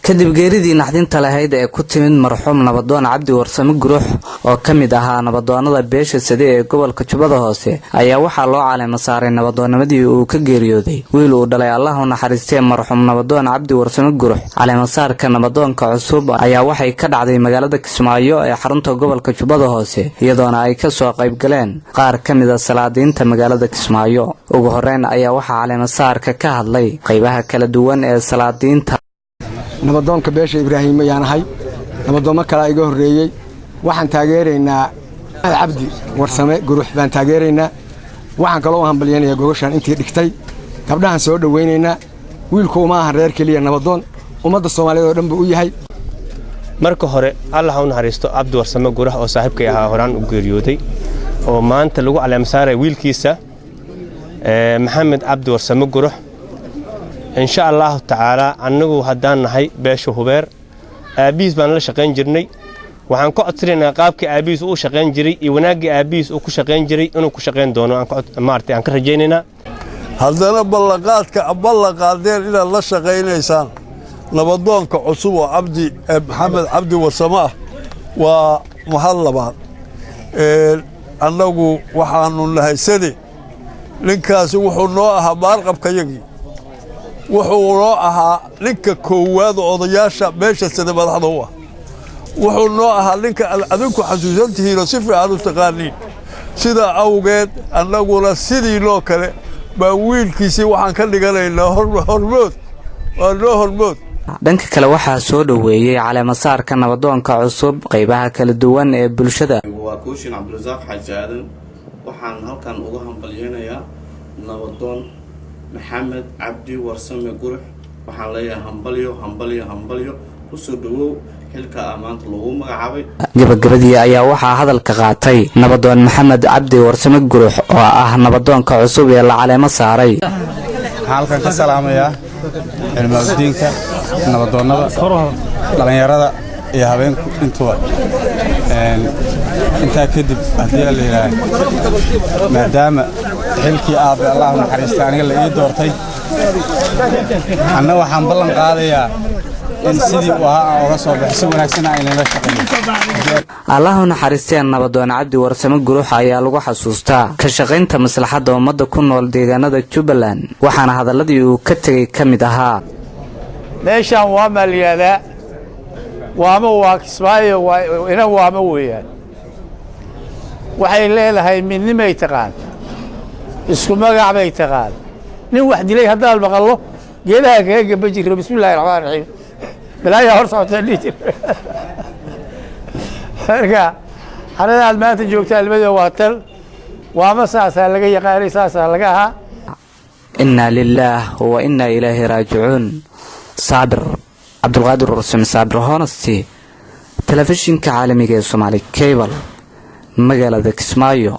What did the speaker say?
kadib geeridii naxdinta lahayd ee ku timid marxuum nabadoon Cabdi Warsame Gurux oo kamid ahaa nabadoonada beesha Sade ee gobolka Jubbada Hoose ayaa waxaa loo caleema saaray nabadoonnimadii uu ka geeriyooday wiil uu dhalay Allah u naxariistay marxuum nabadoon Cabdi Warsame Gurux. Caleema saarka nabadoonka cusub ayaa waxay ka dhacday magaalada Kismaayo ee xarunta gobolka Jubbada Hoose iyadoona ay ka soo qayb galeen qaar kamid ah salaadiinta magaalada Kismaayo. ugu horeyn ayaa waxaa caleema saarka ka hadlay qaybaha kala duwan ee salaadiinta. nabadoonka beesha Ibraahim ayaanahay nabadoon kala iga horeeyay waxaan taageeraynaa Cabdi Warsame Gurux baan taageeraynaa waxaan kala u hambalyeynaa gogoshan intii dhigtay gabdhahan soo dhaweynaynaa wiilku uma aha reer kaliya nabadoon ummadda Soomaaliyeed oo dhan buu u yahay. marka hore Allah u naxariisto Cabdi Warsame Gurux oo saaxiibkay ahaa horaan u geeriyooday oo maanta lagu caleema saaray wiilkiisa Maxamed Cabdi Warsame Gurux. إن شاء الله تعالى أنه هدان هاي باش هبير أبيز بان لا شقين جرني وحن قعد سرنا قابك أبيز أو شقين جري وناجي أبيز أو كشقين جري أنو كشقين دونه عن قعد مارتي عن كرجيننا هذا بلغات كبلغات دير إلى الله شقين إنسان نبضون كعصوب عبدي محمد عبدي والسماء ومحلبات أنه وحن الله سدي لنكاس وحنوها بارقب كيجي wuxuu noo ahaa ninka koowaad odayaasha meesha Sade madaxda u ah wuxuu noo ahaa ninka adinku xasuusantihiin si fiican u taqaaniin sida awgeed annaguna sidii loo kale baa wiilkiisii waxaan ka dhiganaynaa hormood. dhanka kale waxaa soo dhaweeyay caleema saarka nabadoonka cusub qaybaha kala duwan ee bulshada. waa Kooshin Cabdirasaaq Xajaadan waxaan halkan uga hambalyeynayaa nabadoon محمد عبدي ورسمي قرح waxaan leeyahay hambalyo ku soo dhawow xilka amaanta lagu magacaabay. gabagabadii ayaa waxaa hadalka qaatay nabadoon Maxamed Cabdi Warsame Gurux oo ah nabadoonka cusub ee la caleema saaray. halkan ka salaamaya ilmaadiinka nabadoonada dhalinyarada iyo habeenku intuba inta kadib hadii la yiraahdo maadaama xilkii aabe Allah u naxariistay aniga la ii doortay anna waxaan ballan qaadayaa in sidii uu ahaa uga soo baxay wanaagsan ay la shaqeeyo. Allah u naxariistay nabadoon Cabdi Warsame Gurux ayaa lagu xasuustaa ka shaqeynta maslaxadda ummadda ku nool deegaanada Jubbaland waxaana hadaladii uu ka tagay kamid ahaa meeshan waa maliyada waama waa Kismaayo ina waama weeyaan waxay leedahay midnimay taqaan isku magac bay taqaan nin wax dilay haddaan maqallo geedaha kaga gaba jiro bismillaahir rahmaanir rahiim bilaaya hor socota dhijir marka xaradaad maanta joogtaa almada waa tal waama saasa laga yaqaanay saasa laga ahaa. inna lillahi wa inna ilayhi raaji'uun. Saabir Cabdulqaadir Warsame Saabir Honesty telefishinka caalamiga ee Somali Cable magaalada Kismaayo.